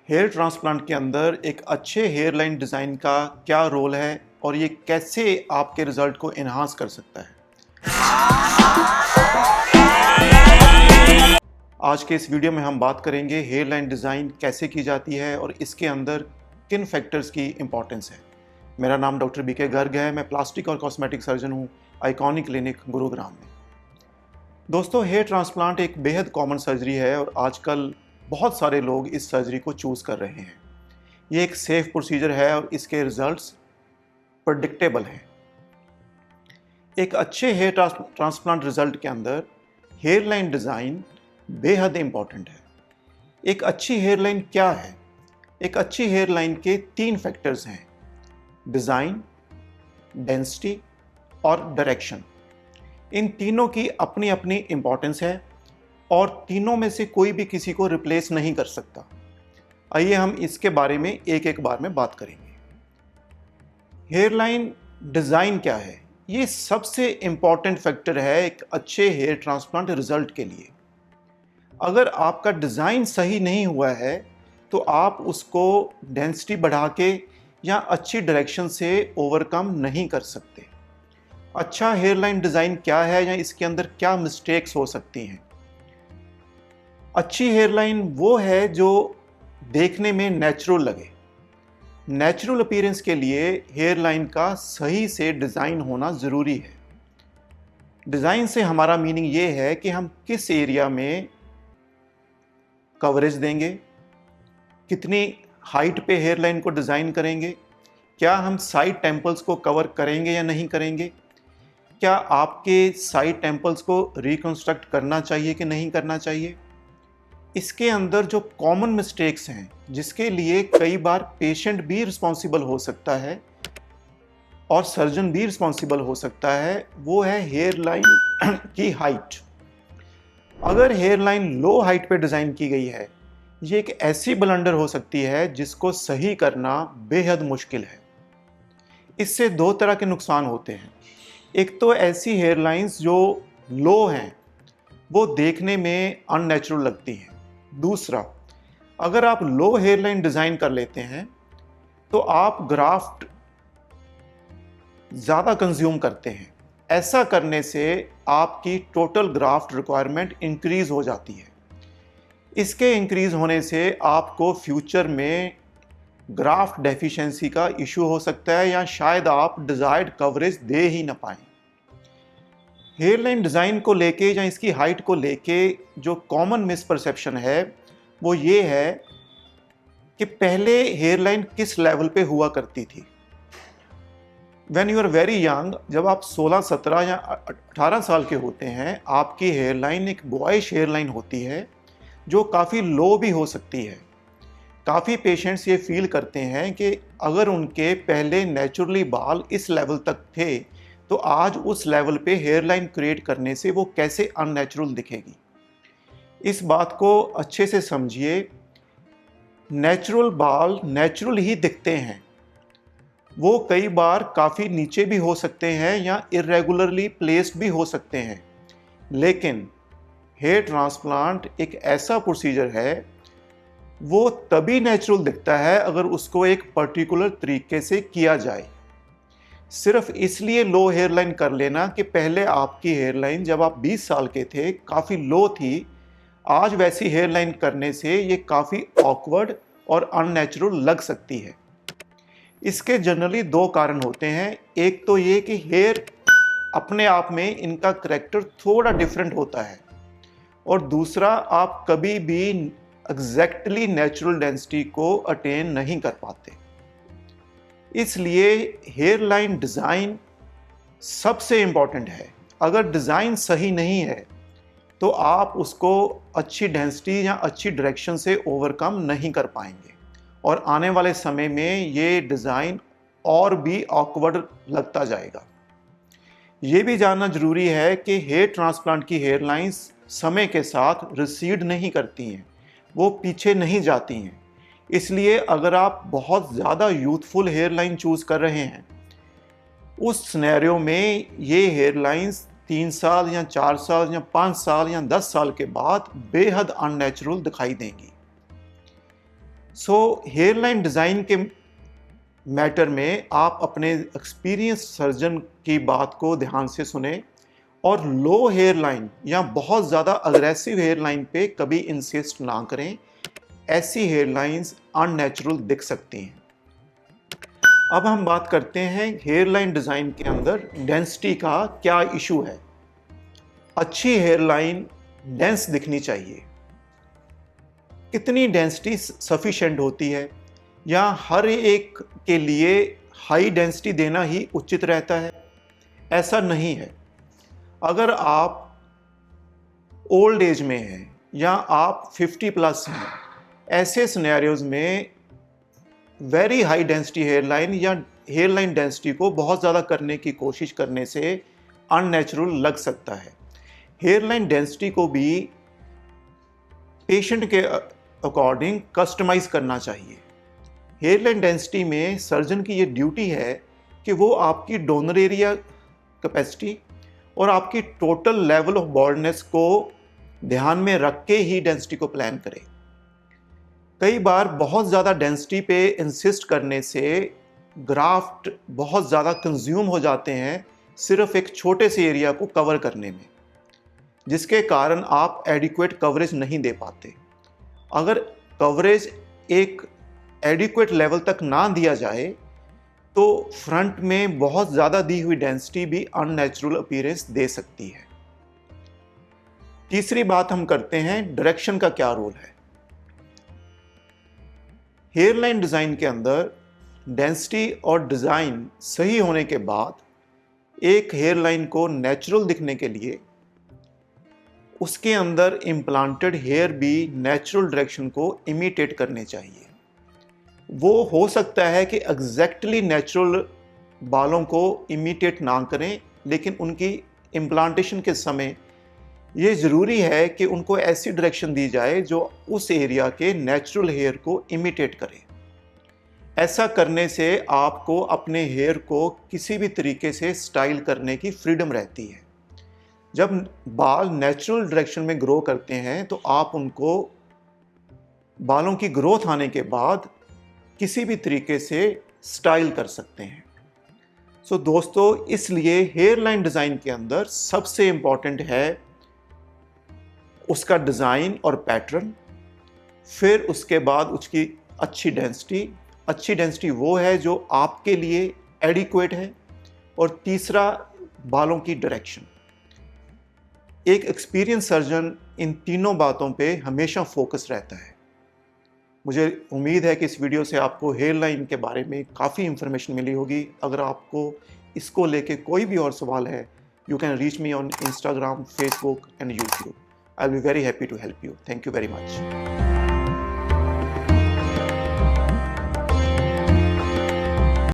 Hair transplant के अंदर एक अच्छे हेयर लाइन डिज़ाइन का क्या रोल है और ये कैसे आपके रिज़ल्ट को एनहांस कर सकता है। आज के इस वीडियो में हम बात करेंगे हेयर लाइन डिज़ाइन कैसे की जाती है और इसके अंदर किन फैक्टर्स की इंपॉर्टेंस है। मेरा नाम डॉक्टर बीके गर्ग है। मैं प्लास्टिक और कॉस्मेटिक सर्जन हूँ आइकॉनिक क्लिनिक गुरुग्राम में। दोस्तों, हेयर ट्रांसप्लांट एक बेहद कॉमन सर्जरी है और आजकल बहुत सारे लोग इस सर्जरी को चूज़ कर रहे हैं। ये एक सेफ प्रोसीजर है और इसके रिजल्ट्स प्रेडिक्टेबल हैं। एक अच्छे हेयर ट्रांसप्लांट रिजल्ट के अंदर हेयर लाइन डिज़ाइन बेहद इम्पॉर्टेंट है। एक अच्छी हेयर लाइन क्या है? एक अच्छी हेयर लाइन के 3 फैक्टर्स हैं: डिज़ाइन, डेंसिटी और डायरेक्शन। इन तीनों की अपनी अपनी इम्पॉर्टेंस है और तीनों में से कोई भी किसी को रिप्लेस नहीं कर सकता। आइए हम इसके बारे में एक एक बार में बात करेंगे। हेयर लाइन डिज़ाइन क्या है? ये सबसे इम्पॉर्टेंट फैक्टर है एक अच्छे हेयर ट्रांसप्लांट रिजल्ट के लिए। अगर आपका डिज़ाइन सही नहीं हुआ है तो आप उसको डेंसिटी बढ़ा के या अच्छी डायरेक्शन से ओवरकम नहीं कर सकते। अच्छा हेयर लाइन डिज़ाइन क्या है या इसके अंदर क्या मिस्टेक्स हो सकती हैं? अच्छी हेयर लाइन वो है जो देखने में नेचुरल लगे। नेचुरल अपीयरेंस के लिए हेयर लाइन का सही से डिज़ाइन होना ज़रूरी है। डिज़ाइन से हमारा मीनिंग ये है कि हम किस एरिया में कवरेज देंगे, कितनी हाइट पे हेयर लाइन को डिज़ाइन करेंगे, क्या हम साइड टेम्पल्स को कवर करेंगे या नहीं करेंगे, क्या आपके साइड टेम्पल्स को रिकंस्ट्रक्ट करना चाहिए कि नहीं करना चाहिए। इसके अंदर जो कॉमन मिस्टेक्स हैं जिसके लिए कई बार पेशेंट भी रिस्पॉन्सिबल हो सकता है और सर्जन भी रिस्पॉन्सिबल हो सकता है, वो है हेयर लाइन की हाइट। अगर हेयर लाइन लो हाइट पे डिज़ाइन की गई है, ये एक ऐसी ब्लंडर हो सकती है जिसको सही करना बेहद मुश्किल है। इससे 2 तरह के नुकसान होते हैं। एक तो ऐसी हेयर लाइंस जो लो हैं वो देखने में अननेचुरल लगती हैं। दूसरा, अगर आप लो हेयर लाइन डिज़ाइन कर लेते हैं तो आप ग्राफ्ट ज़्यादा कंज्यूम करते हैं। ऐसा करने से आपकी टोटल ग्राफ्ट रिक्वायरमेंट इंक्रीज़ हो जाती है। इसके इंक्रीज़ होने से आपको फ्यूचर में ग्राफ्ट डेफिशिएंसी का इशू हो सकता है या शायद आप डिज़ायर्ड कवरेज दे ही ना पाएँ। हेयर लाइन डिज़ाइन को लेके या इसकी हाइट को लेके जो कॉमन मिसपरसेप्शन है वो ये है कि पहले हेयर लाइन किस लेवल पे हुआ करती थी। When you are very young, जब आप 16, 17 या 18 साल के होते हैं, आपकी हेयर लाइन एक बॉयश हेयर लाइन होती है जो काफ़ी लो भी हो सकती है। काफ़ी पेशेंट्स ये फील करते हैं कि अगर उनके पहले नेचुरली बाल इस लेवल तक थे तो आज उस लेवल पे हेयर लाइन क्रिएट करने से वो कैसे अननेचुरल दिखेगी। इस बात को अच्छे से समझिए। नेचुरल बाल नेचुरल ही दिखते हैं। वो कई बार काफ़ी नीचे भी हो सकते हैं या इरेगुलरली प्लेस्ड भी हो सकते हैं, लेकिन हेयर ट्रांसप्लांट एक ऐसा प्रोसीजर है वो तभी नेचुरल दिखता है अगर उसको एक पर्टिकुलर तरीके से किया जाए। सिर्फ इसलिए लो हेयर लाइन कर लेना कि पहले आपकी हेयर लाइन जब आप 20 साल के थे काफ़ी लो थी, आज वैसी हेयर लाइन करने से ये काफ़ी ऑकवर्ड और अननेचुरल लग सकती है। इसके जनरली 2 कारण होते हैं। एक तो ये कि हेयर अपने आप में इनका करैक्टर थोड़ा डिफरेंट होता है और दूसरा, आप कभी भी एग्जैक्टली नेचुरल डेंसिटी को अटेन नहीं कर पाते। इसलिए हेयर लाइन डिज़ाइन सबसे इम्पॉर्टेंट है। अगर डिज़ाइन सही नहीं है तो आप उसको अच्छी डेंसिटी या अच्छी डायरेक्शन से ओवरकम नहीं कर पाएंगे और आने वाले समय में ये डिज़ाइन और भी ऑकवर्ड लगता जाएगा। ये भी जानना ज़रूरी है कि हेयर ट्रांसप्लांट की हेयर लाइंस समय के साथ रिसीड नहीं करती हैं, वो पीछे नहीं जाती हैं। इसलिए अगर आप बहुत ज़्यादा यूथफुल हेयर लाइन चूज़ कर रहे हैं, उस सिनेरियो में ये हेयर लाइंस 3 साल या 4 साल या 5 साल या 10 साल के बाद बेहद अननेचुरल दिखाई देंगी। हेयर लाइन डिज़ाइन के मैटर में आप अपने एक्सपीरियंस सर्जन की बात को ध्यान से सुने और लो हेयर लाइन या बहुत ज़्यादा अग्रेसिव हेयर लाइन पे कभी इंसिस्ट ना करें। ऐसी हेयर लाइंस अननेचुरल दिख सकती हैं। अब हम बात करते हैं हेयर लाइन डिज़ाइन के अंदर डेंसिटी का क्या इशू है। अच्छी हेयर लाइन डेंस दिखनी चाहिए। कितनी डेंसिटी सफिशिएंट होती है या हर एक के लिए हाई डेंसिटी देना ही उचित रहता है? ऐसा नहीं है। अगर आप ओल्ड एज में हैं या आप 50 प्लस हैं, ऐसे सिनेरियोज में very high density hairline या हेयर लाइन डेंसिटी को बहुत ज़्यादा करने की कोशिश करने से अननेचुरल लग सकता है। हेयर लाइन डेंसिटी को भी पेशेंट के अकॉर्डिंग कस्टमाइज करना चाहिए। हेयर लाइन डेंसिटी में सर्जन की ये ड्यूटी है कि वो आपकी डोनर एरिया कैपेसिटी और आपकी टोटल लेवल ऑफ बॉल्डनेस को ध्यान में रख के ही डेंसिटी को प्लान करें। कई बार बहुत ज़्यादा डेंसिटी पे इंसिस्ट करने से ग्राफ्ट बहुत ज़्यादा कंज्यूम हो जाते हैं सिर्फ एक छोटे से एरिया को कवर करने में, जिसके कारण आप एडिक्वेट कवरेज नहीं दे पाते। अगर कवरेज एक एडिक्वेट लेवल तक ना दिया जाए तो फ्रंट में बहुत ज़्यादा दी हुई डेंसिटी भी अननेचुरल अपीयरेंस दे सकती है। तीसरी बात हम करते हैं डायरेक्शन का क्या रोल है। हेयर लाइन डिज़ाइन के अंदर डेंसिटी और डिज़ाइन सही होने के बाद एक हेयर लाइन को नेचुरल दिखने के लिए उसके अंदर इम्प्लांटेड हेयर भी नेचुरल डायरेक्शन को इमिटेट करने चाहिए। वो हो सकता है कि एग्जैक्टली नेचुरल बालों को इमिटेट ना करें, लेकिन उनकी इम्प्लांटेशन के समय ये ज़रूरी है कि उनको ऐसी डायरेक्शन दी जाए जो उस एरिया के नेचुरल हेयर को इमिटेट करे। ऐसा करने से आपको अपने हेयर को किसी भी तरीके से स्टाइल करने की फ्रीडम रहती है। जब बाल नेचुरल डायरेक्शन में ग्रो करते हैं तो आप उनको बालों की ग्रोथ आने के बाद किसी भी तरीके से स्टाइल कर सकते हैं। दोस्तों, इसलिए हेयर लाइन डिज़ाइन के अंदर सबसे इम्पॉर्टेंट है उसका डिज़ाइन और पैटर्न, फिर उसके बाद उसकी अच्छी डेंसिटी। अच्छी डेंसिटी वो है जो आपके लिए एडिक्वेट है, और तीसरा बालों की डायरेक्शन। एक एक्सपीरियंस सर्जन इन तीनों बातों पे हमेशा फोकस रहता है। मुझे उम्मीद है कि इस वीडियो से आपको हेयर लाइन के बारे में काफ़ी इन्फॉर्मेशन मिली होगी। अगर आपको इसको लेके कोई भी और सवाल है, you can reach me on Instagram, Facebook and YouTube. I'll be very happy to help you. Thank you very much.